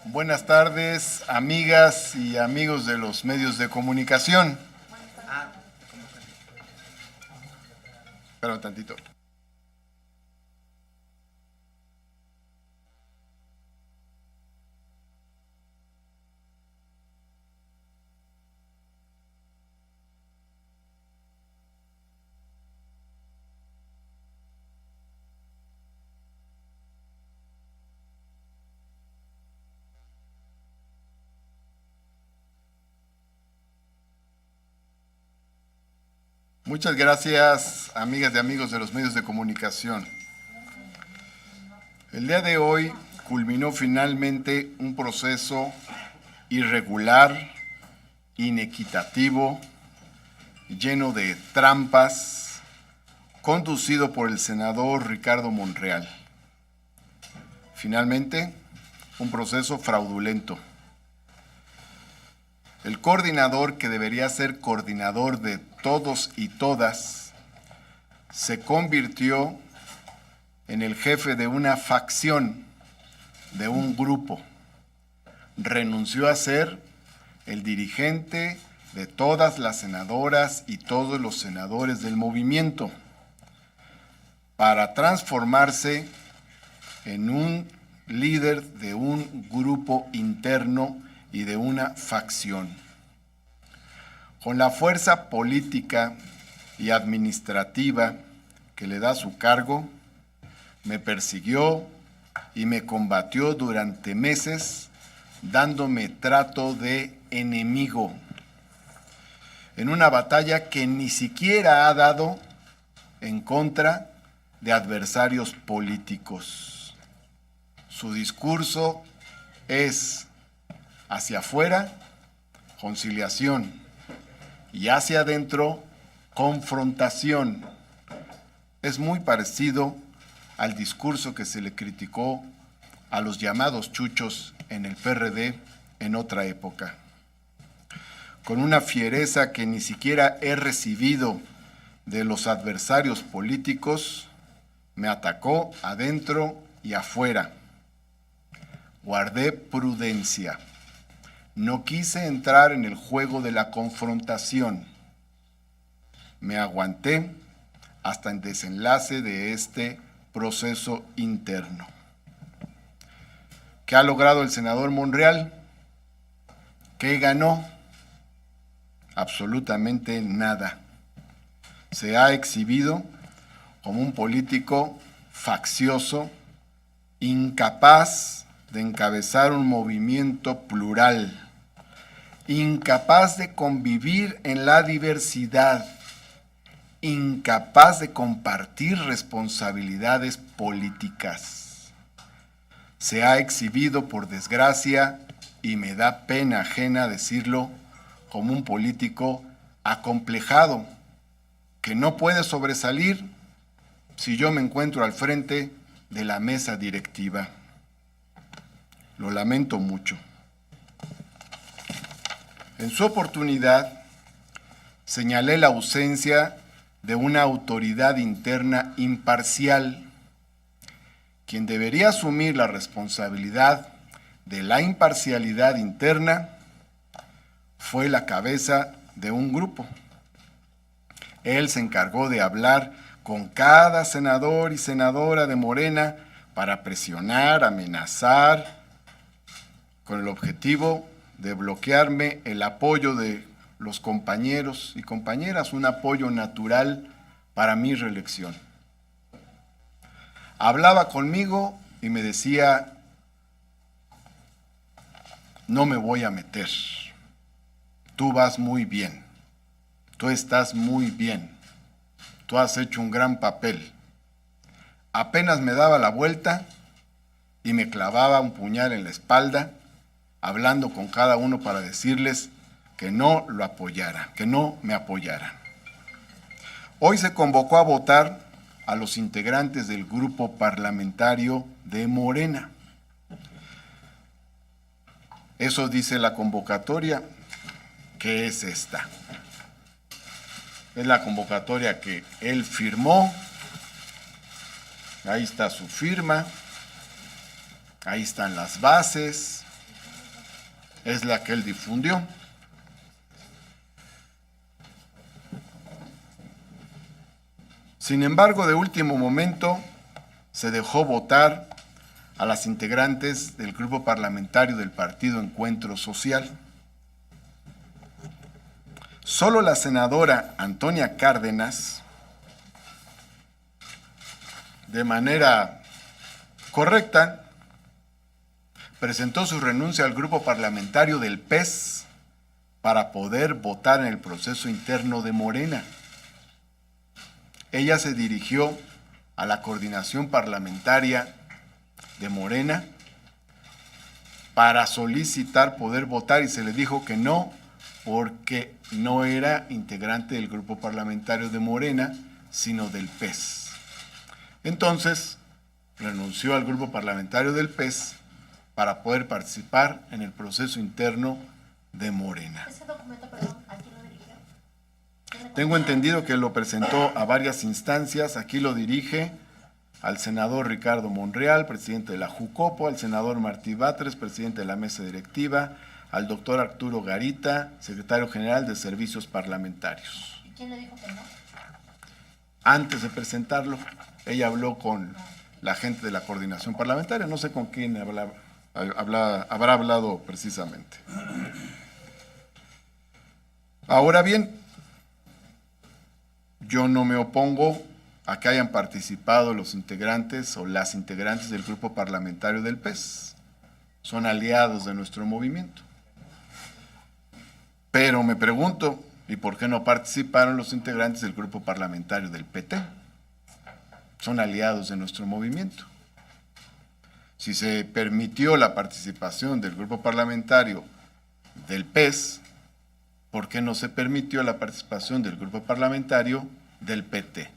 Buenas tardes, amigas y amigos de los medios de comunicación. Espera un tantito. Muchas gracias, amigas y amigos de los medios de comunicación. El día de hoy culminó finalmente un proceso irregular, inequitativo, lleno de trampas, conducido por el senador Ricardo Monreal. Finalmente, un proceso fraudulento. El coordinador, que debería ser coordinador de todos y todas, se convirtió en el jefe de una facción, de un grupo. Renunció a ser el dirigente de todas las senadoras y todos los senadores del movimiento, para transformarse en un líder de un grupo interno y de una facción. Con la fuerza política y administrativa que le da su cargo, me persiguió y me combatió durante meses, dándome trato de enemigo, en una batalla que ni siquiera ha dado en contra de adversarios políticos. Su discurso es: hacia afuera, conciliación, y hacia adentro, confrontación. Es muy parecido al discurso que se le criticó a los llamados chuchos en el PRD en otra época. Con una fiereza que ni siquiera he recibido de los adversarios políticos, me atacó adentro y afuera. Guardé prudencia. No quise entrar en el juego de la confrontación. Me aguanté hasta el desenlace de este proceso interno. ¿Qué ha logrado el senador Monreal? ¿Qué ganó? Absolutamente nada. Se ha exhibido como un político faccioso, incapaz de encabezar un movimiento plural, incapaz de convivir en la diversidad, incapaz de compartir responsabilidades políticas. Se ha exhibido, por desgracia, y me da pena ajena decirlo, como un político acomplejado, que no puede sobresalir si yo me encuentro al frente de la mesa directiva. Lo lamento mucho. En su oportunidad, señalé la ausencia de una autoridad interna imparcial, quien debería asumir la responsabilidad de la imparcialidad interna. Fue la cabeza de un grupo. Él se encargó de hablar con cada senador y senadora de Morena para presionar, amenazar, con el objetivo de bloquearme el apoyo de los compañeros y compañeras, un apoyo natural para mi reelección. Hablaba conmigo y me decía: no me voy a meter, tú vas muy bien, tú estás muy bien, tú has hecho un gran papel. Apenas me daba la vuelta y me clavaba un puñal en la espalda, hablando con cada uno para decirles que no lo apoyara, que no me apoyaran. Hoy se convocó a votar a los integrantes del grupo parlamentario de Morena. Eso dice la convocatoria, que es esta. Es la convocatoria que él firmó. Ahí está su firma. Ahí están las bases. es la que él difundió. Sin embargo, de último momento se dejó votar a las integrantes del grupo parlamentario del Partido Encuentro Social. Solo la senadora Antonia Cárdenas, de manera correcta, presentó su renuncia al grupo parlamentario del PES para poder votar en el proceso interno de Morena. Ella se dirigió a la coordinación parlamentaria de Morena para solicitar poder votar y se le dijo que no, porque no era integrante del grupo parlamentario de Morena, sino del PES. Entonces, renunció al grupo parlamentario del PES para poder participar en el proceso interno de Morena. Ese documento, perdón, ¿a quién lo dirigió? Tengo entendido que lo presentó a varias instancias. Aquí lo dirige al senador Ricardo Monreal, presidente de la Jucopo, al senador Martí Batres, presidente de la mesa directiva, al doctor Arturo Garita, secretario general de Servicios Parlamentarios. ¿Y quién le dijo que no? Antes de presentarlo, ella habló con la gente de la coordinación parlamentaria, no sé con quién habrá hablado precisamente. Ahora bien, yo no me opongo a que hayan participado los integrantes o las integrantes del grupo parlamentario del PES. Son aliados de nuestro movimiento. Pero me pregunto, ¿y por qué no participaron los integrantes del grupo parlamentario del PT? Son aliados de nuestro movimiento. Si se permitió la participación del grupo parlamentario del PES, ¿por qué no se permitió la participación del grupo parlamentario del PT?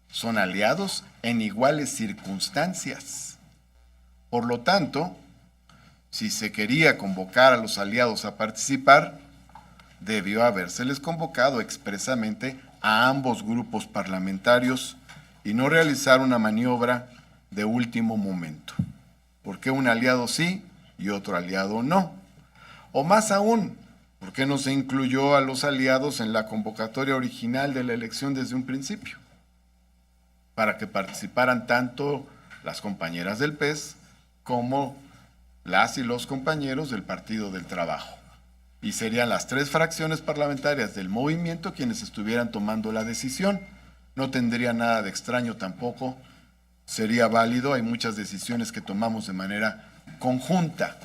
Son aliados en iguales circunstancias. Por lo tanto, si se quería convocar a los aliados a participar, debió habérseles convocado expresamente a ambos grupos parlamentarios y no realizar una maniobra de último momento. ¿Por qué un aliado sí y otro aliado no? O más aún, ¿por qué no se incluyó a los aliados en la convocatoria original de la elección desde un principio? Para que participaran tanto las compañeras del PES como las y los compañeros del Partido del Trabajo. Y serían las tres fracciones parlamentarias del movimiento quienes estuvieran tomando la decisión. No tendría nada de extraño tampoco, sería válido, hay muchas decisiones que tomamos de manera conjunta.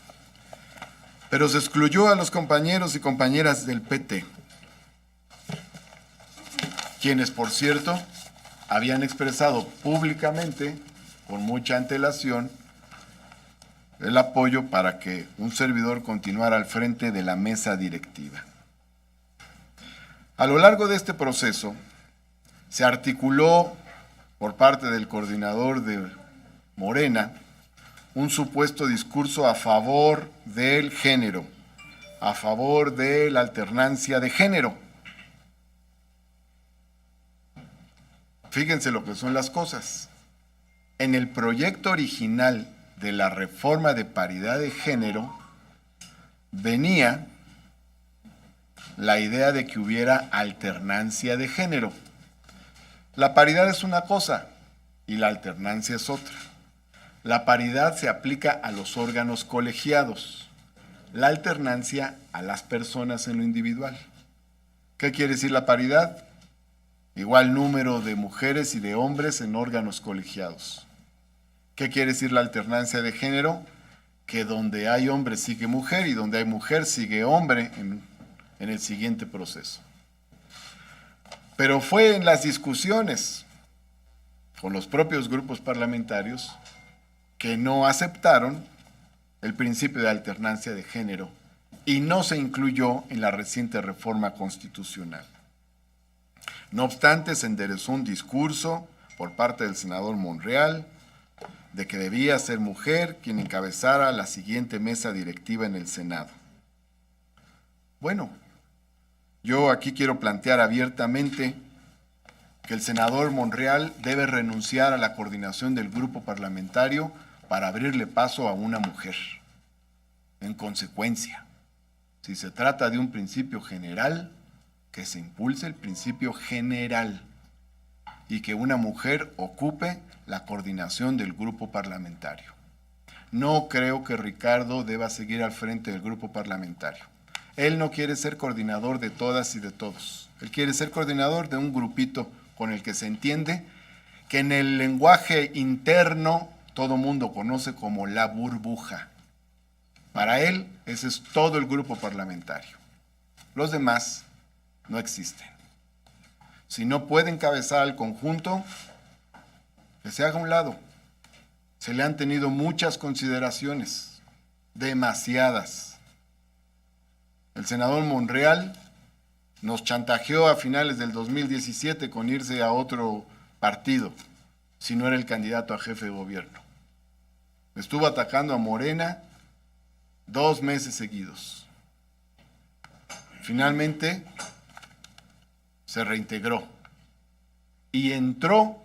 Pero se excluyó a los compañeros y compañeras del PT, quienes, por cierto, habían expresado públicamente, con mucha antelación, el apoyo para que un servidor continuara al frente de la mesa directiva. A lo largo de este proceso, se articuló por parte del coordinador de Morena un supuesto discurso a favor del género, a favor de la alternancia de género. Fíjense lo que son las cosas. En el proyecto original de la reforma de paridad de género venía la idea de que hubiera alternancia de género. La paridad es una cosa y la alternancia es otra. La paridad se aplica a los órganos colegiados, la alternancia a las personas en lo individual. ¿Qué quiere decir la paridad? Igual número de mujeres y de hombres en órganos colegiados. ¿Qué quiere decir la alternancia de género? Que donde hay hombre sigue mujer y donde hay mujer sigue hombre en el siguiente proceso. Pero fue en las discusiones con los propios grupos parlamentarios que no aceptaron el principio de alternancia de género y no se incluyó en la reciente reforma constitucional. No obstante, se enderezó un discurso por parte del senador Monreal de que debía ser mujer quien encabezara la siguiente mesa directiva en el Senado. Bueno, yo aquí quiero plantear abiertamente que el senador Monreal debe renunciar a la coordinación del grupo parlamentario para abrirle paso a una mujer. En consecuencia, Si se trata de un principio general, que se impulse el principio general y que una mujer ocupe la coordinación del grupo parlamentario. No creo que Ricardo deba seguir al frente del grupo parlamentario. Él no quiere ser coordinador de todas y de todos. Él quiere ser coordinador de un grupito con el que se entiende, que en el lenguaje interno todo mundo conoce como la burbuja. Para él, ese es todo el grupo parlamentario. Los demás no existen. Si no puede encabezar al conjunto, que se haga a un lado. Se le han tenido muchas consideraciones, demasiadas. El senador Monreal nos chantajeó a finales del 2017 con irse a otro partido, si no era el candidato a jefe de gobierno. Estuvo atacando a Morena 2 meses seguidos. Finalmente se reintegró y entró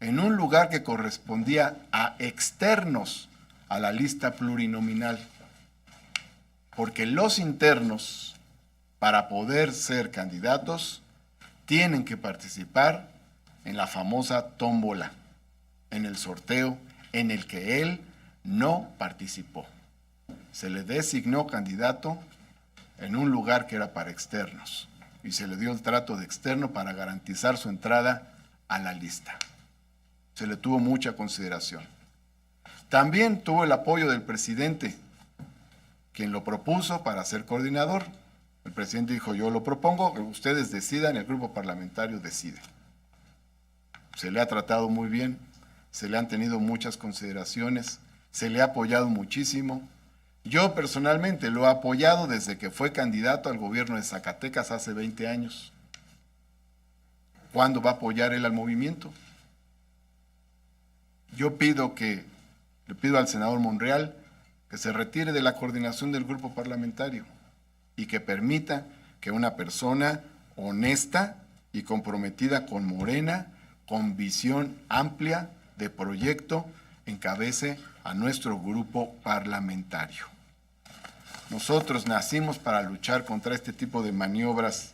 en un lugar que correspondía a externos a la lista plurinominal, porque los internos, para poder ser candidatos, tienen que participar en la famosa tómbola, en el sorteo en el que él no participó. Se le designó candidato en un lugar que era para externos y se le dio el trato de externo para garantizar su entrada a la lista. Se le tuvo mucha consideración. También tuvo el apoyo del presidente, quien lo propuso para ser coordinador. El presidente dijo, yo lo propongo, que ustedes decidan, el grupo parlamentario decide. Se le ha tratado muy bien, se le han tenido muchas consideraciones, se le ha apoyado muchísimo. Yo personalmente lo he apoyado desde que fue candidato al gobierno de Zacatecas hace 20 años. ¿Cuándo va a apoyar él al movimiento? Yo le pido al senador Monreal que se retire de la coordinación del grupo parlamentario y que permita que una persona honesta y comprometida con Morena, con visión amplia de proyecto, encabece a nuestro grupo parlamentario. Nosotros nacimos para luchar contra este tipo de maniobras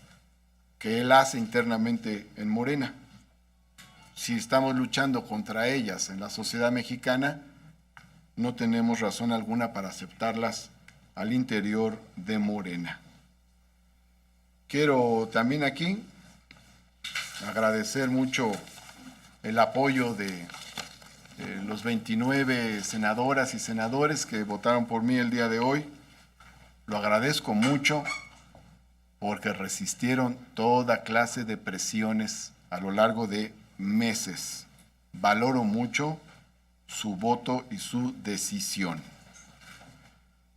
que él hace internamente en Morena. Si estamos luchando contra ellas en la sociedad mexicana, no tenemos razón alguna para aceptarlas al interior de Morena. Quiero también aquí agradecer mucho el apoyo de los 29 senadoras y senadores que votaron por mí el día de hoy. Lo agradezco mucho porque resistieron toda clase de presiones a lo largo de meses. Valoro mucho su voto y su decisión.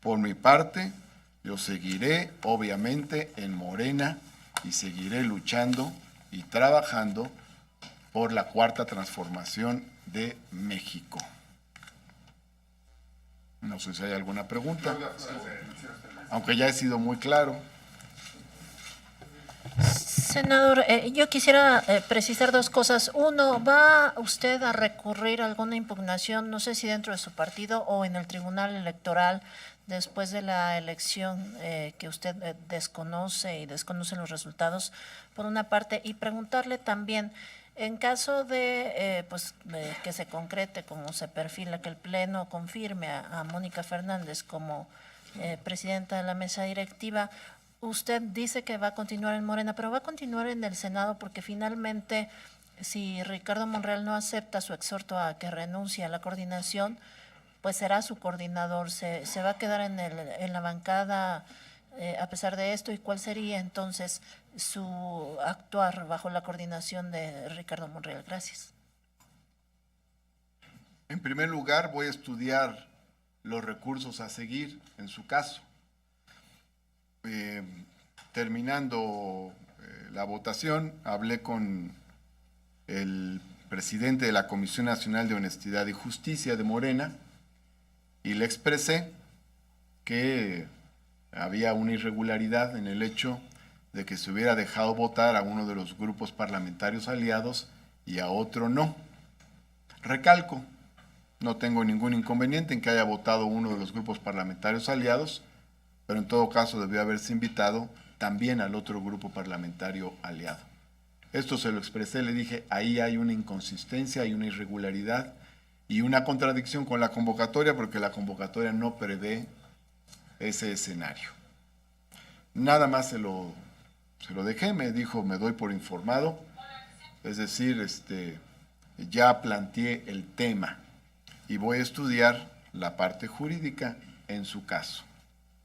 Por mi parte, yo seguiré obviamente en Morena y seguiré luchando y trabajando por la cuarta transformación de México. No sé si hay alguna pregunta, aunque ya he sido muy claro. Senador, yo quisiera precisar 2 cosas. Uno, ¿va usted a recurrir a alguna impugnación, no sé si dentro de su partido o en el Tribunal Electoral, después de la elección que usted desconoce y desconoce los resultados, por una parte? Y preguntarle también, en caso de que se concrete, como se perfila, que el Pleno confirme a Mónica Fernández como presidenta de la mesa directiva, usted dice que va a continuar en Morena, pero va a continuar en el Senado porque finalmente, si Ricardo Monreal no acepta su exhorto a que renuncie a la coordinación, pues será su coordinador. ¿Se va a quedar en la bancada a pesar de esto? ¿Y cuál sería entonces su actuar bajo la coordinación de Ricardo Monreal? Gracias. En primer lugar, voy a estudiar los recursos a seguir en su caso. Terminando la votación, hablé con el presidente de la Comisión Nacional de Honestidad y Justicia de Morena y le expresé que había una irregularidad en el hecho de que se hubiera dejado votar a uno de los grupos parlamentarios aliados y a otro no. Recalco, no tengo ningún inconveniente en que haya votado uno de los grupos parlamentarios aliados, pero en todo caso debió haberse invitado también al otro grupo parlamentario aliado. Esto se lo expresé, le dije, ahí hay una inconsistencia, hay una irregularidad y una contradicción con la convocatoria, porque la convocatoria no prevé ese escenario. Nada más se lo dejé, me dijo, me doy por informado, es decir, ya planteé el tema y voy a estudiar la parte jurídica en su caso.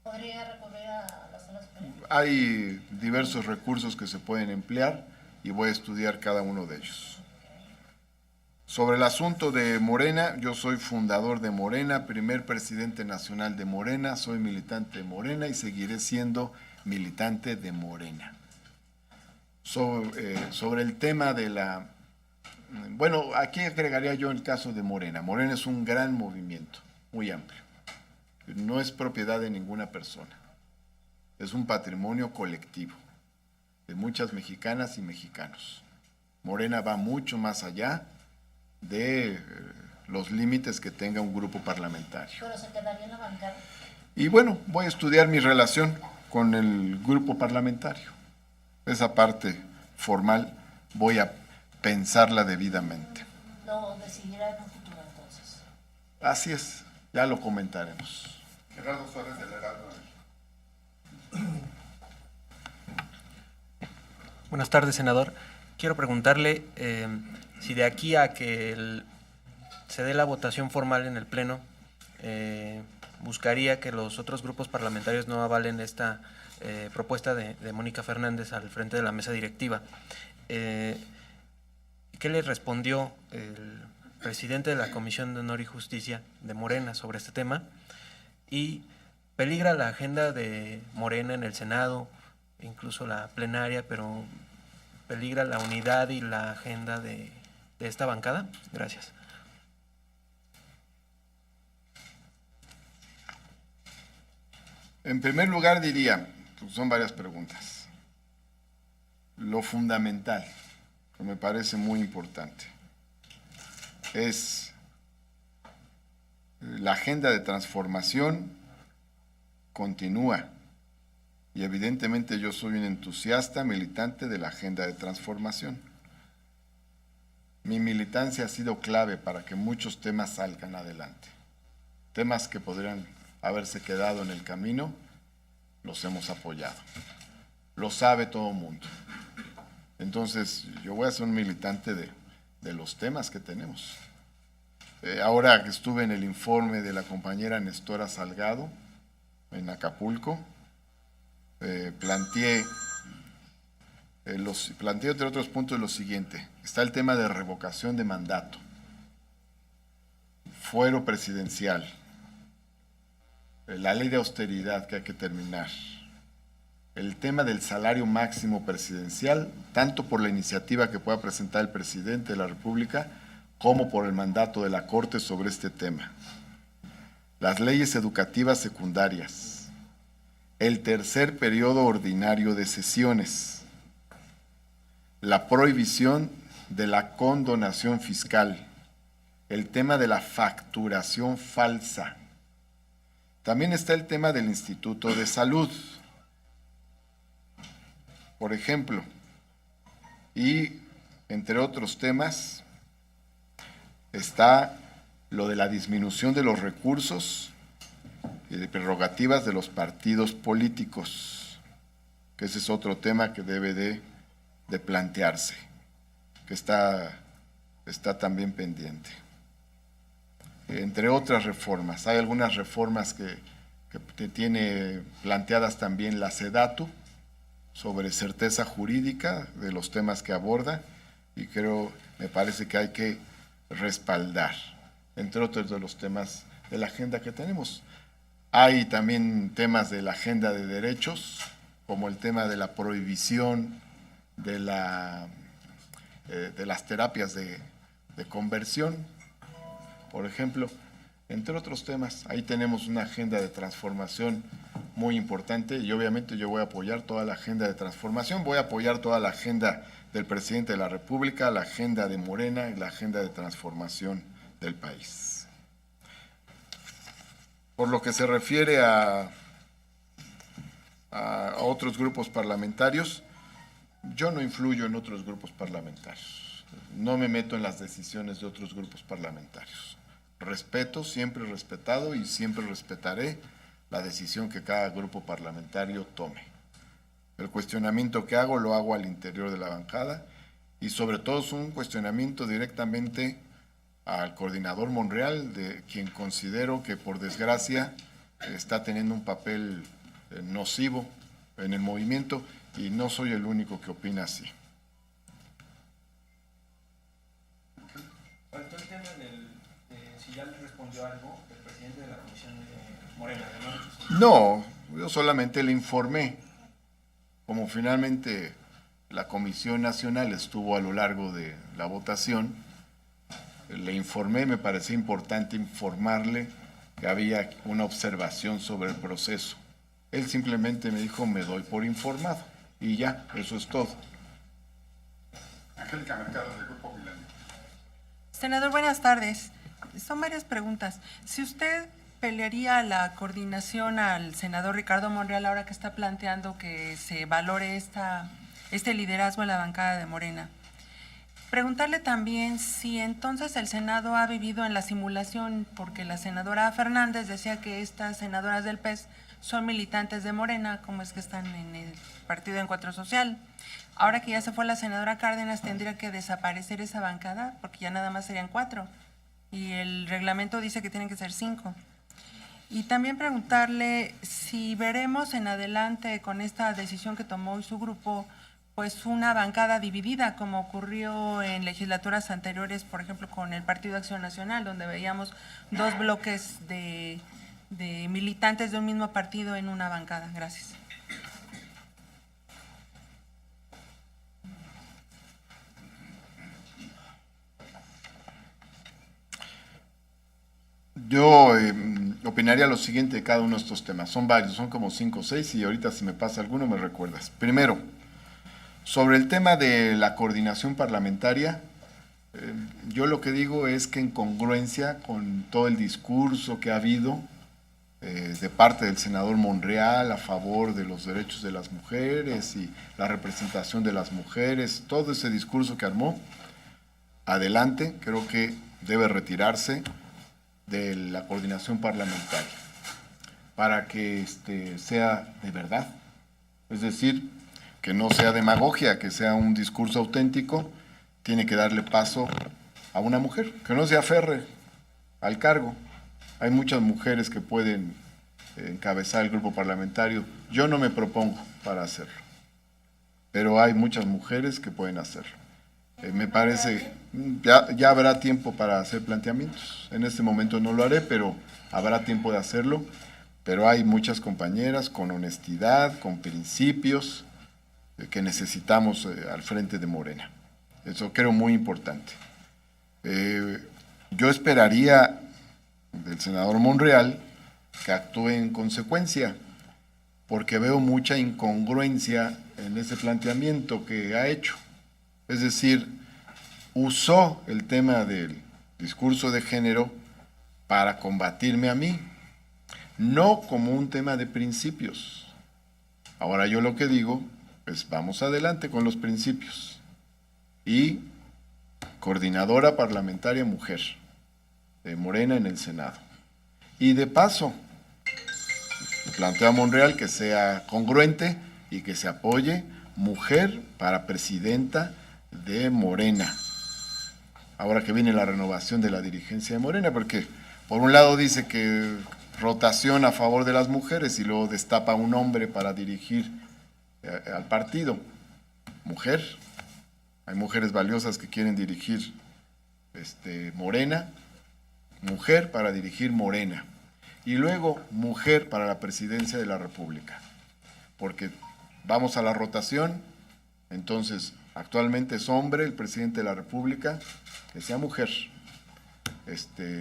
¿Podría recurrir a la sala superior? Hay diversos recursos que se pueden emplear y voy a estudiar cada uno de ellos. Sobre el asunto de Morena, yo soy fundador de Morena, primer presidente nacional de Morena, soy militante de Morena y seguiré siendo militante de Morena. Sobre el tema de la... Bueno, aquí agregaría yo el caso de Morena. Morena es un gran movimiento, muy amplio. No es propiedad de ninguna persona. Es un patrimonio colectivo de muchas mexicanas y mexicanos. Morena va mucho más allá de los límites que tenga un grupo parlamentario. ¿Pero se quedaría en la bancada? Y bueno, voy a estudiar mi relación con el grupo parlamentario. Esa parte formal voy a pensarla debidamente. Lo decidirá en un futuro entonces. Así es, ya lo comentaremos. Gerardo Suárez del Heraldo. Buenas tardes, senador. Quiero preguntarle si de aquí a que se dé la votación formal en el Pleno, buscaría que los otros grupos parlamentarios no avalen esta propuesta de Mónica Fernández al frente de la mesa directiva. ¿Qué le respondió el presidente de la Comisión de Honor y Justicia de Morena sobre este tema? Y peligra la agenda de Morena en el Senado, incluso la plenaria, pero peligra la unidad y la agenda de esta bancada. Gracias. En primer lugar diría, pues son varias preguntas. Lo fundamental, que me parece muy importante, es la agenda de transformación continúa. Y evidentemente yo soy un entusiasta militante de la agenda de transformación. Mi militancia ha sido clave para que muchos temas salgan adelante. Temas que podrían haberse quedado en el camino, los hemos apoyado. Lo sabe todo el mundo. Entonces, yo voy a ser un militante de los temas que tenemos. Ahora que estuve en el informe de la compañera Nestora Salgado, en Acapulco, planteé entre otros puntos lo siguiente. Está el tema de revocación de mandato, fuero presidencial, la ley de austeridad que hay que terminar, el tema del salario máximo presidencial, tanto por la iniciativa que pueda presentar el presidente de la República, como por el mandato de la Corte sobre este tema, las leyes educativas secundarias, el tercer periodo ordinario de sesiones, la prohibición de la condonación fiscal, el tema de la facturación falsa. También está el tema del Instituto de Salud, por ejemplo, y entre otros temas está lo de la disminución de los recursos y de prerrogativas de los partidos políticos, que ese es otro tema que debe de plantearse, que está también pendiente. Entre otras reformas, hay algunas reformas que tiene planteadas también la SEDATU sobre certeza jurídica de los temas que aborda, y me parece que hay que respaldar, entre otros de los temas de la agenda que tenemos. Hay también temas de la agenda de derechos, como el tema de la prohibición de las terapias de conversión, por ejemplo, entre otros temas. Ahí tenemos una agenda de transformación muy importante y obviamente yo voy a apoyar toda la agenda de transformación, voy a apoyar toda la agenda del presidente de la República, la agenda de Morena y la agenda de transformación del país. Por lo que se refiere a a otros grupos parlamentarios. Yo no influyo en otros grupos parlamentarios. No me meto en las decisiones de otros grupos parlamentarios. Respeto, siempre he respetado y siempre respetaré la decisión que cada grupo parlamentario tome. El cuestionamiento que hago lo hago al interior de la bancada y sobre todo es un cuestionamiento directamente al coordinador Monreal, de quien considero que por desgracia está teniendo un papel nocivo en el movimiento y no soy el único que opina así. Faltó el tema si ya le respondió algo el presidente de la Comisión Morena, ¿no? No, yo solamente le informé. Como finalmente la Comisión Nacional estuvo a lo largo de la votación, le informé, me parecía importante informarle que había una observación sobre el proceso. Él simplemente me dijo, me doy por informado, y ya, eso es todo. Angélica Mercado, del Grupo Milenio. Senador, buenas tardes. Son varias preguntas. Si usted pelearía la coordinación al senador Ricardo Monreal ahora que está planteando que se valore este liderazgo en la bancada de Morena. Preguntarle también si entonces el Senado ha vivido en la simulación, porque la senadora Fernández decía que estas senadoras del PES son militantes de Morena, como es que están en el Partido de Encuentro Social. Ahora que ya se fue la senadora Cárdenas, tendría que desaparecer esa bancada, porque ya nada más serían 4, y el reglamento dice que tienen que ser 5. Y también preguntarle si veremos en adelante con esta decisión que tomó hoy su grupo, pues una bancada dividida, como ocurrió en legislaturas anteriores, por ejemplo, con el Partido de Acción Nacional, donde veíamos 2 bloques de militantes de un mismo partido en una bancada. Gracias. Yo opinaría lo siguiente de cada uno de estos temas. Son varios, son como 5 o 6 y ahorita si me pasa alguno me recuerdas. Primero, sobre el tema de la coordinación parlamentaria, yo lo que digo es que en congruencia con todo el discurso que ha habido de parte del senador Monreal a favor de los derechos de las mujeres y la representación de las mujeres, todo ese discurso que armó, adelante, creo que debe retirarse de la coordinación parlamentaria para que sea de verdad, es decir, que no sea demagogia, que sea un discurso auténtico. Tiene que darle paso a una mujer, que no se aferre al cargo. Hay muchas mujeres que pueden encabezar el grupo parlamentario. Yo no me propongo para hacerlo, pero hay muchas mujeres que pueden hacerlo. Me parece, ya habrá tiempo para hacer planteamientos. En este momento no lo haré, pero habrá tiempo de hacerlo. Pero hay muchas compañeras con honestidad, con principios, que necesitamos al frente de Morena. Eso creo muy importante. Yo esperaría del senador Monreal que actúe en consecuencia, porque veo mucha incongruencia en ese planteamiento que ha hecho. Es decir, usó el tema del discurso de género para combatirme a mí, no como un tema de principios. Ahora yo lo que digo, pues vamos adelante con los principios. Y coordinadora parlamentaria mujer de Morena en el Senado. Y de paso, planteo a Monreal que sea congruente y que se apoye mujer para presidenta de Morena. Ahora que viene la renovación de la dirigencia de Morena, porque por un lado dice que rotación a favor de las mujeres y luego destapa a un hombre para dirigir al partido. Mujer, hay mujeres valiosas que quieren dirigir Morena, mujer para dirigir Morena y luego mujer para la presidencia de la República, porque vamos a la rotación. Entonces actualmente es hombre el presidente de la República, que sea mujer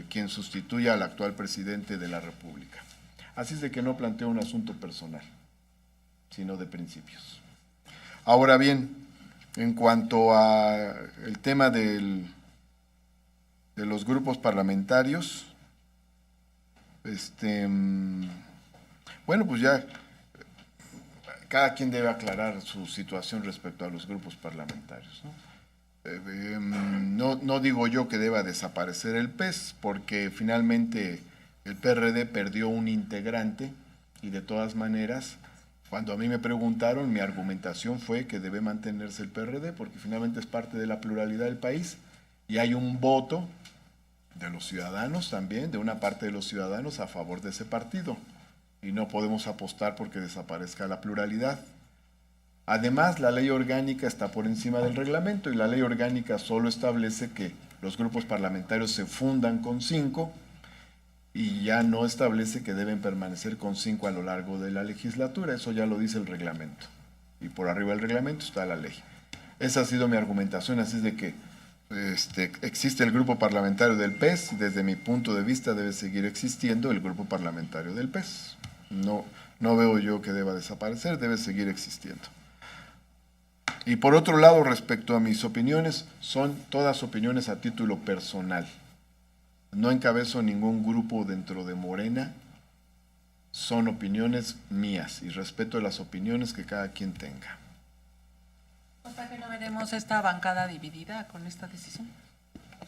quien sustituya al actual presidente de la República. Así es de que no planteo un asunto personal, sino de principios. Ahora bien, en cuanto a el tema de los grupos parlamentarios, bueno, pues ya cada quien debe aclarar su situación respecto a los grupos parlamentarios, ¿no? No digo yo que deba desaparecer el PES, porque finalmente el PRD perdió un integrante y de todas maneras, cuando a mí me preguntaron, mi argumentación fue que debe mantenerse el PRD, porque finalmente es parte de la pluralidad del país y hay un voto de los ciudadanos también, de una parte de los ciudadanos a favor de ese partido, y no podemos apostar porque desaparezca la pluralidad. Además, la ley orgánica está por encima del reglamento y la ley orgánica solo establece que los grupos parlamentarios se fundan con 5 y ya no establece que deben permanecer con 5 a lo largo de la legislatura. Eso ya lo dice el reglamento. Y por arriba del reglamento está la ley. Esa ha sido mi argumentación, así es de que existe el grupo parlamentario del PES y desde mi punto de vista debe seguir existiendo el grupo parlamentario del PES. No veo yo que deba desaparecer, debe seguir existiendo. Y por otro lado, respecto a mis opiniones, son todas opiniones a título personal. No encabezo ningún grupo dentro de Morena, son opiniones mías y respeto las opiniones que cada quien tenga. ¿Hasta que no veremos esta bancada dividida con esta decisión?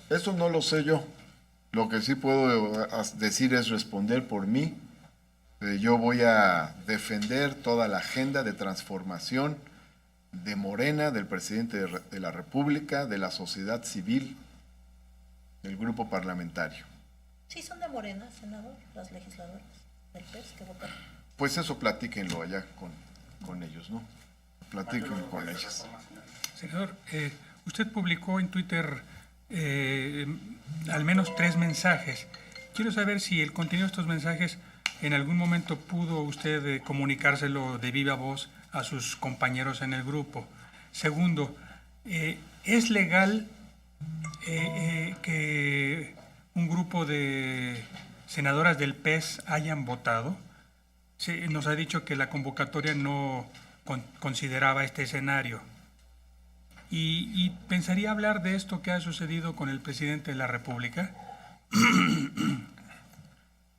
Eso no lo sé yo. Lo que sí puedo decir es responder por mí. Yo voy a defender toda la agenda de transformación de Morena, del presidente de la República, de la sociedad civil, del grupo parlamentario. Sí, son de Morena, senador, las legisladoras del PES que votaron. Pues eso platíquenlo allá con ellos, ¿no? Platíquenlo con ellos. Senador, usted publicó en Twitter al menos 3 mensajes. Quiero saber si el contenido de estos mensajes en algún momento pudo usted comunicárselo de viva voz a sus compañeros en el grupo. Segundo, ¿es legal que un grupo de senadoras del PES hayan votado? Nos ha dicho que la convocatoria no consideraba este escenario. Y pensaría hablar de esto que ha sucedido con el presidente de la República.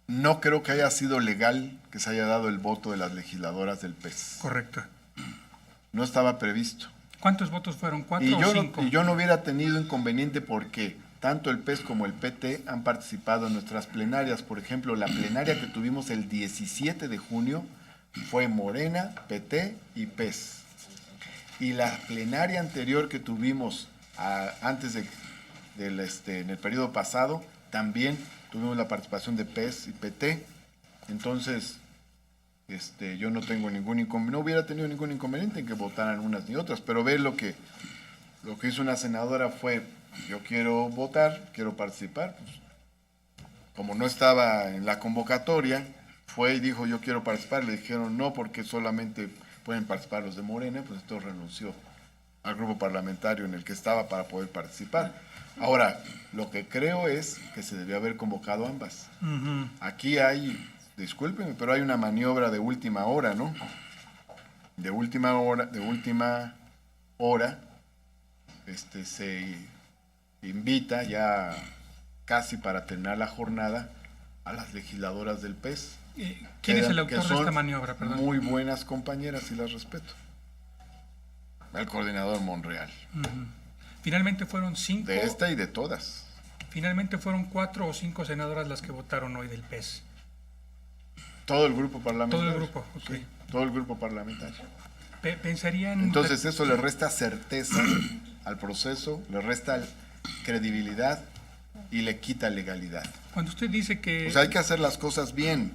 No creo que haya sido legal que se haya dado el voto de las legisladoras del PES. Correcto. No estaba previsto. ¿Cuántos votos fueron? ¿4 o 5? Y yo no hubiera tenido inconveniente porque tanto el PES como el PT han participado en nuestras plenarias. Por ejemplo, la plenaria que tuvimos el 17 de junio fue Morena, PT y PES. Y la plenaria anterior que tuvimos antes en el periodo pasado, también tuvimos la participación de PES y PT. Entonces, yo no tengo ningún inconveniente, no hubiera tenido ningún inconveniente en que votaran unas ni otras, pero ver lo que hizo una senadora fue, yo quiero votar, quiero participar, pues, como no estaba en la convocatoria, fue y dijo yo quiero participar, le dijeron no porque solamente pueden participar los de Morena, pues entonces renunció al grupo parlamentario en el que estaba para poder participar. Ahora, lo que creo es que se debió haber convocado ambas. Uh-huh. Aquí hay, discúlpenme, pero hay una maniobra de última hora, ¿no? De última hora, se invita ya casi para terminar la jornada a las legisladoras del PES. ¿Quién es el autor que de esta maniobra? Perdón. Muy buenas compañeras y las respeto. El coordinador Monreal. Uh-huh. Finalmente fueron 5. De esta y de todas. Finalmente fueron 4 o 5 senadoras las que votaron hoy del PES. Todo el grupo parlamentario. Todo el grupo, ok. Sí, todo el grupo parlamentario. Pensarían... Entonces eso le resta certeza al proceso, le resta credibilidad y le quita legalidad. Cuando usted dice que... Pues hay que hacer las cosas bien.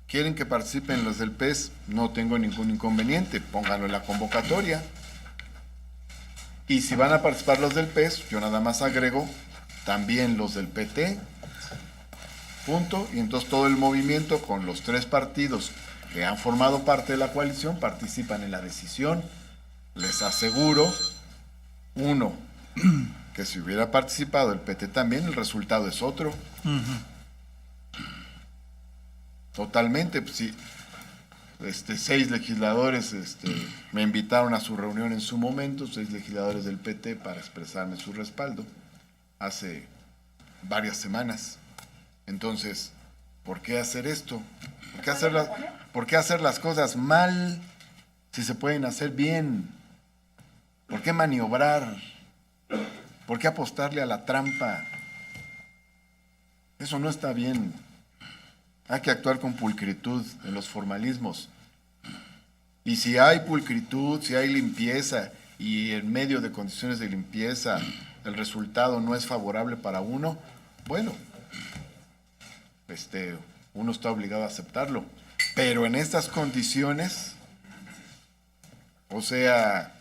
¿Quieren que participen los del PES? No tengo ningún inconveniente, pónganlo en la convocatoria. Y si van a participar los del PES, yo nada más agrego también los del PT, punto, y entonces todo el movimiento con los 3 partidos que han formado parte de la coalición participan en la decisión. Les aseguro, uno, que si hubiera participado el PT también, el resultado es otro. Uh-huh. Totalmente, pues sí. 6 legisladores me invitaron a su reunión en su momento, 6 legisladores del PT para expresarme su respaldo hace varias semanas. Entonces, ¿por qué hacer esto? ¿Por qué hacer las cosas mal Si se pueden hacer bien, ¿por qué maniobrar? ¿Por qué apostarle a la trampa? Eso no está bien. Hay que actuar con pulcritud en los formalismos. Y si hay pulcritud, si hay limpieza, y en medio de condiciones de limpieza el resultado no es favorable para uno, bueno, uno está obligado a aceptarlo. Pero en estas condiciones, o sea,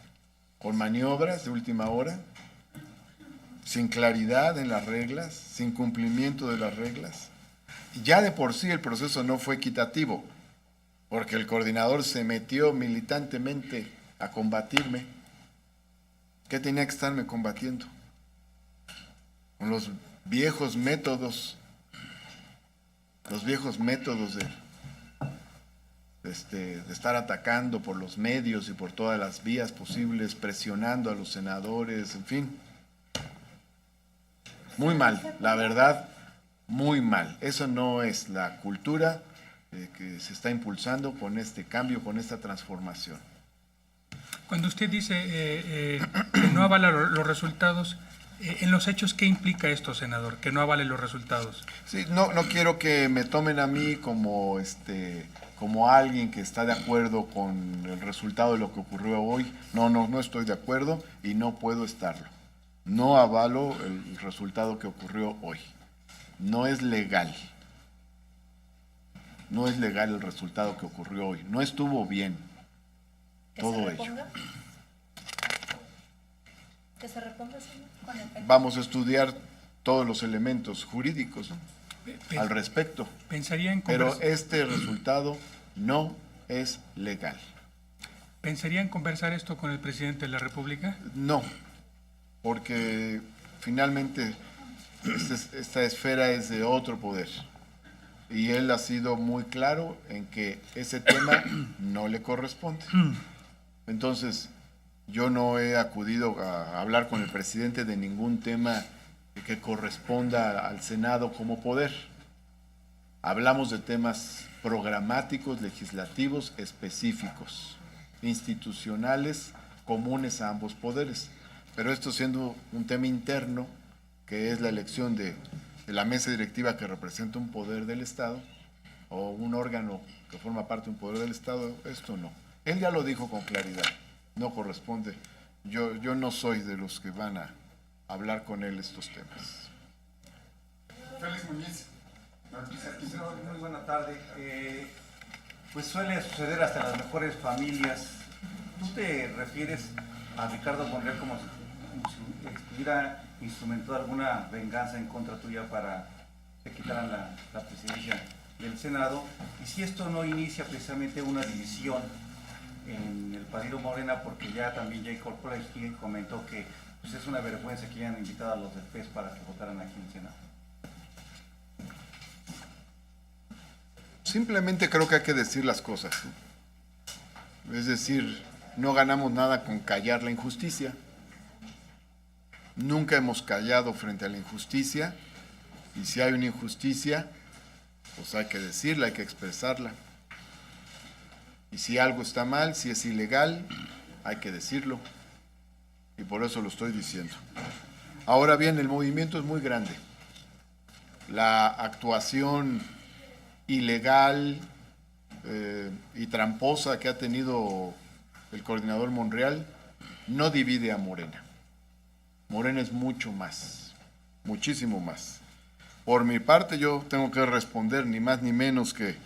con maniobras de última hora, sin claridad en las reglas, sin cumplimiento de las reglas, ya de por sí el proceso no fue equitativo, porque el coordinador se metió militantemente a combatirme. ¿Qué tenía que estarme combatiendo? Con los viejos métodos de estar atacando por los medios y por todas las vías posibles, presionando a los senadores, en fin. Muy mal, la verdad, muy mal. Eso no es la cultura que se está impulsando con este cambio, con esta transformación. Cuando usted dice que no avala los resultados, en los hechos, ¿qué implica esto, senador? Que no avale los resultados. Sí, no quiero que me tomen a mí como alguien que está de acuerdo con el resultado de lo que ocurrió hoy. No estoy de acuerdo y no puedo estarlo. No avalo el resultado que ocurrió hoy. No es legal. No es legal el resultado que ocurrió hoy. No estuvo bien todo ello. Que se reponga, señor, con el PEC. Vamos a estudiar todos los elementos jurídicos, ¿no?, al respecto. Pensaría en Pero este resultado no es legal. ¿Pensaría en conversar esto con el presidente de la República? No, porque finalmente esta esfera es de otro poder. Y él ha sido muy claro en que ese tema no le corresponde. Entonces, yo no he acudido a hablar con el presidente de ningún tema que corresponda al Senado como poder. Hablamos de temas programáticos, legislativos, específicos, institucionales, comunes a ambos poderes. Pero esto siendo un tema interno, que es la elección de la mesa directiva que representa un poder del Estado, o un órgano que forma parte de un poder del Estado, esto no. Él ya lo dijo con claridad, no corresponde. Yo no soy de los que van a hablar con él estos temas. Félix Muñiz. Muy buena tarde. Pues suele suceder hasta en las mejores familias. ¿Tú te refieres a Ricardo Monreal como si hubiera instrumentado alguna venganza en contra tuya para que quitaran la presidencia del Senado? Y si esto no inicia precisamente una división en el partido Morena, porque ya también Jay Korpolevsky comentó que pues es una vergüenza que hayan invitado a los del PES para que votaran aquí en el Senado. Simplemente creo que hay que decir las cosas, ¿no? Es decir, no ganamos nada con callar la injusticia. Nunca hemos callado frente a la injusticia, y si hay una injusticia, pues hay que decirla, hay que expresarla. Y si algo está mal, si es ilegal, hay que decirlo. Y por eso lo estoy diciendo. Ahora bien, el movimiento es muy grande. La actuación ilegal y tramposa que ha tenido el coordinador Monreal no divide a Morena. Morena es mucho más, muchísimo más. Por mi parte, yo tengo que responder ni más ni menos que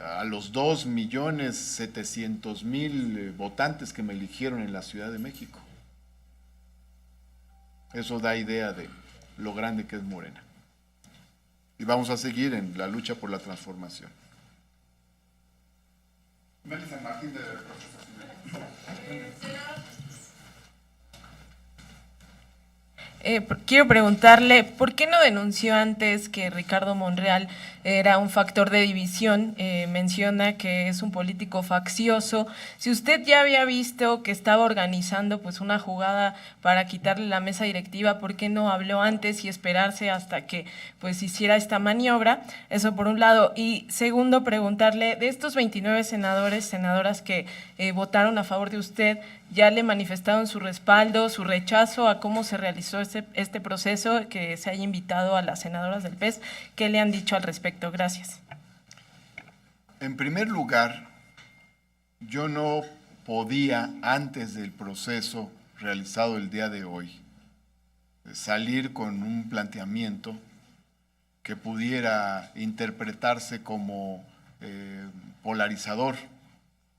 a los 2.700.000 votantes que me eligieron en la Ciudad de México. Eso da idea de lo grande que es Morena. Y vamos a seguir en la lucha por la transformación. Meli San Martín de Proceso Quiero preguntarle, ¿por qué no denunció antes que Ricardo Monreal era un factor de división. Menciona que es un político faccioso. Si usted ya había visto que estaba organizando pues una jugada para quitarle la mesa directiva, ¿por qué no habló antes y esperarse hasta que pues hiciera esta maniobra? Eso por un lado. Y segundo, preguntarle, de estos 29 senadores, senadoras que votaron a favor de usted, ¿ya le manifestaron su respaldo, su rechazo a cómo se realizó este proceso, que se haya invitado a las senadoras del PES? ¿Qué le han dicho al respecto? Gracias. En primer lugar, yo no podía, antes del proceso realizado el día de hoy, salir con un planteamiento que pudiera interpretarse como polarizador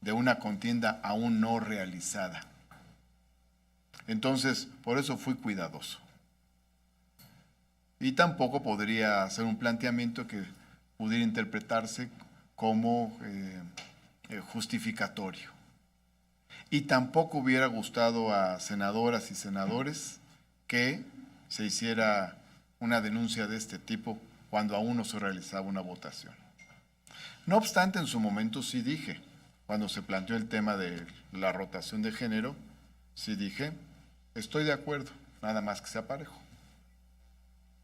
de una contienda aún no realizada. Entonces, por eso fui cuidadoso. Y tampoco podría hacer un planteamiento que pudiera interpretarse como justificatorio. Y tampoco hubiera gustado a senadoras y senadores que se hiciera una denuncia de este tipo cuando aún no se realizaba una votación. No obstante, en su momento sí dije, cuando se planteó el tema de la rotación de género, sí dije, estoy de acuerdo, nada más que sea parejo.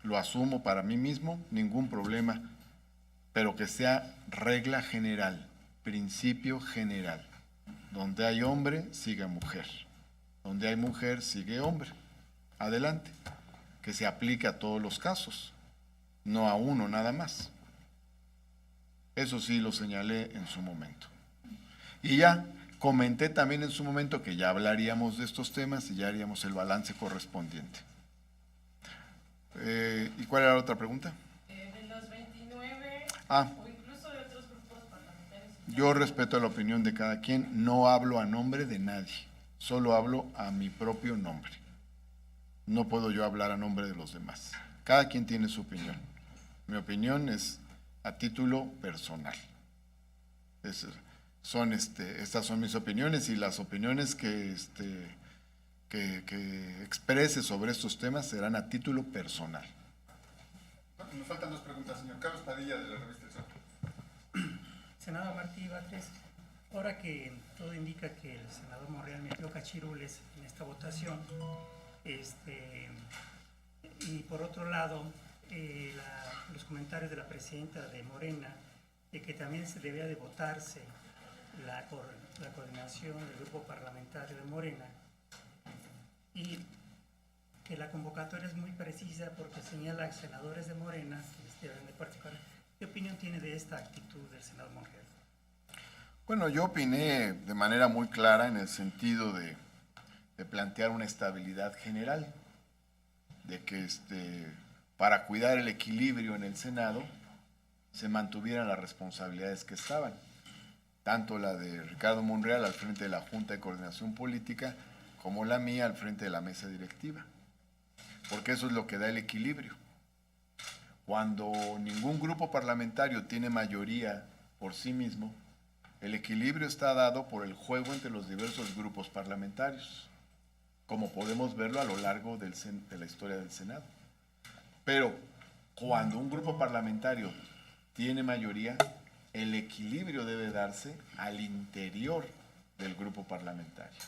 Lo asumo para mí mismo, ningún problema, pero que sea regla general, principio general. Donde hay hombre, sigue mujer. Donde hay mujer, sigue hombre. Adelante. Que se aplique a todos los casos, no a uno nada más. Eso sí lo señalé en su momento. Y ya comenté también en su momento que ya hablaríamos de estos temas y ya haríamos el balance correspondiente. ¿Y cuál era la otra pregunta? De los 29 o incluso de otros grupos parlamentarios. Yo respeto la opinión de cada quien, no hablo a nombre de nadie, solo hablo a mi propio nombre. No puedo yo hablar a nombre de los demás. Cada quien tiene su opinión. Mi opinión es a título personal. Estas son mis opiniones y las opiniones que exprese sobre estos temas serán a título personal. Nos faltan dos preguntas, señor Carlos Padilla, de la revista El Sol. Senador Martí Batres, ahora que todo indica que el senador Monreal metió cachirules en esta votación, y por otro lado, los comentarios de la presidenta de Morena, de que también se debía de votarse la coordinación del grupo parlamentario de Morena, y que la convocatoria es muy precisa porque señala a senadores de Morena que deben de participar. ¿Qué opinión tiene de esta actitud del senador Monreal? Bueno, yo opiné de manera muy clara en el sentido de plantear una estabilidad general, de que para cuidar el equilibrio en el Senado se mantuvieran las responsabilidades que estaban, tanto la de Ricardo Monreal al frente de la Junta de Coordinación Política como la mía al frente de la mesa directiva, porque eso es lo que da el equilibrio. Cuando ningún grupo parlamentario tiene mayoría por sí mismo, el equilibrio está dado por el juego entre los diversos grupos parlamentarios, como podemos verlo a lo largo de la historia del Senado. Pero cuando un grupo parlamentario tiene mayoría, el equilibrio debe darse al interior del grupo parlamentario.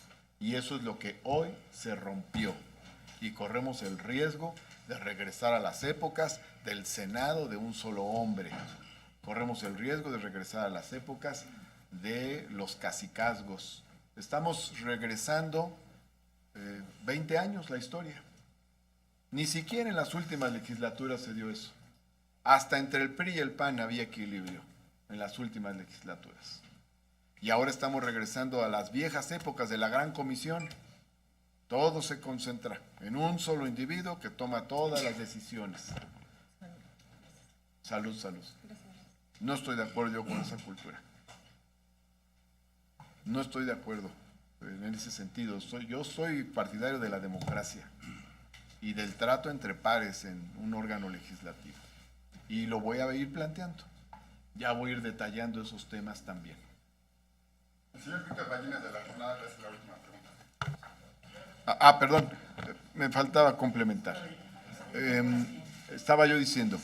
Y eso es lo que hoy se rompió. Y corremos el riesgo de regresar a las épocas del Senado de un solo hombre. Corremos el riesgo de regresar a las épocas de los cacicazgos. Estamos regresando 20 años la historia. Ni siquiera en las últimas legislaturas se dio eso. Hasta entre el PRI y el PAN había equilibrio en las últimas legislaturas. Y ahora estamos regresando a las viejas épocas de la Gran Comisión. Todo se concentra en un solo individuo que toma todas las decisiones. Salud, salud. No estoy de acuerdo yo con esa cultura. No estoy de acuerdo en ese sentido. Yo soy partidario de la democracia y del trato entre pares en un órgano legislativo. Y lo voy a ir planteando. Ya voy a ir detallando esos temas también. El señor Víctor Ballinas de La Jornada le hace la última pregunta. Perdón, me faltaba complementar. Estaba yo diciendo.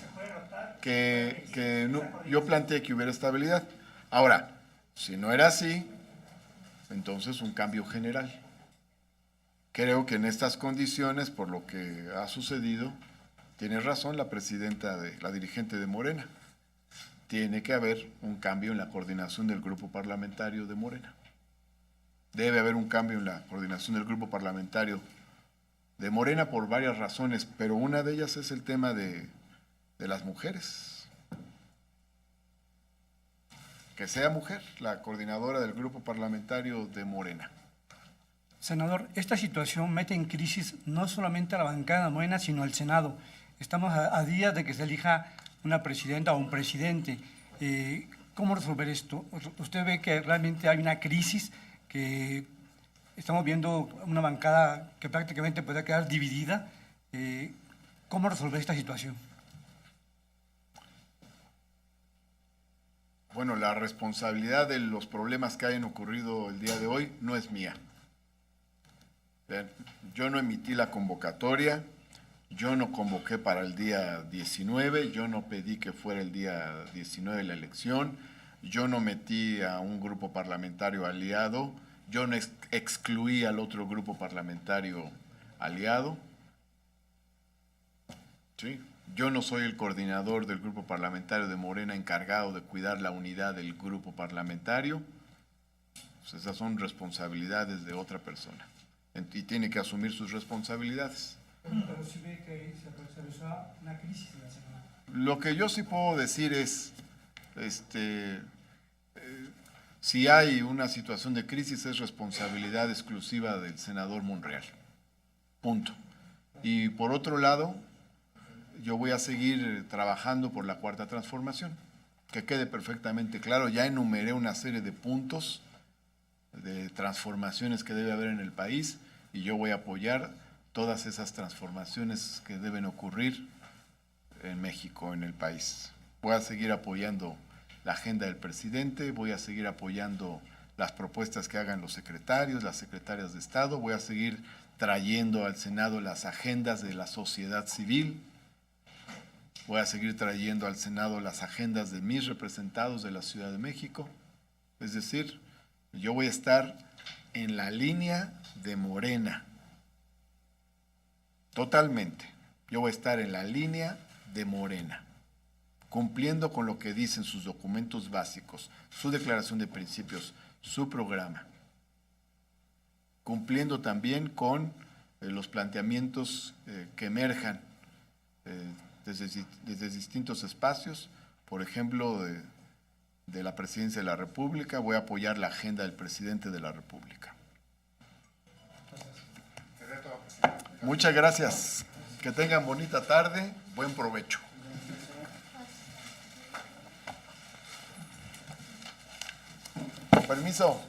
yo planteé que hubiera estabilidad. Ahora, si no era así, entonces un cambio general. Creo que en estas condiciones, por lo que ha sucedido, tiene razón la dirigente de Morena. Tiene que haber un cambio en la coordinación del grupo parlamentario de Morena. Debe haber un cambio en la coordinación del grupo parlamentario de Morena por varias razones, pero una de ellas es el tema de las mujeres. Que sea mujer la coordinadora del grupo parlamentario de Morena. Senador, esta situación mete en crisis no solamente a la bancada de Morena, sino al Senado. Estamos a días de que se elija una presidenta o un presidente. ¿Cómo resolver esto? ¿Usted ve que realmente hay una crisis, que estamos viendo una bancada que prácticamente puede quedar dividida? ¿Cómo resolver esta situación? Bueno, la responsabilidad de los problemas que hayan ocurrido el día de hoy no es mía. Yo no emití la convocatoria, yo no convoqué para el día 19, yo no pedí que fuera el día 19 la elección, yo no metí a un grupo parlamentario aliado, yo no excluí al otro grupo parlamentario aliado. Sí. Yo no soy el coordinador del grupo parlamentario de Morena encargado de cuidar la unidad del grupo parlamentario. Pues esas son responsabilidades de otra persona y tiene que asumir sus responsabilidades. Pero sí ve que se realizó una crisis en la Senado. Lo que yo sí puedo decir es, si hay una situación de crisis es responsabilidad exclusiva del senador Monreal. Punto. Y por otro lado, yo voy a seguir trabajando por la Cuarta Transformación. Que quede perfectamente claro, ya enumeré una serie de puntos de transformaciones que debe haber en el país y yo voy a apoyar todas esas transformaciones que deben ocurrir en México, en el país. Voy a seguir apoyando la agenda del presidente, voy a seguir apoyando las propuestas que hagan los secretarios, las secretarias de Estado, voy a seguir trayendo al Senado las agendas de la sociedad civil, voy a seguir trayendo al Senado las agendas de mis representados de la Ciudad de México. Es decir, yo voy a estar en la línea de Morena. Totalmente. Yo voy a estar en la línea de Morena, cumpliendo con lo que dicen sus documentos básicos, su declaración de principios, su programa, cumpliendo también con los planteamientos que emerjan desde distintos espacios, por ejemplo, de la Presidencia de la República. Voy a apoyar la agenda del Presidente de la República. Muchas gracias. Que tengan bonita tarde. Buen provecho. Con permiso.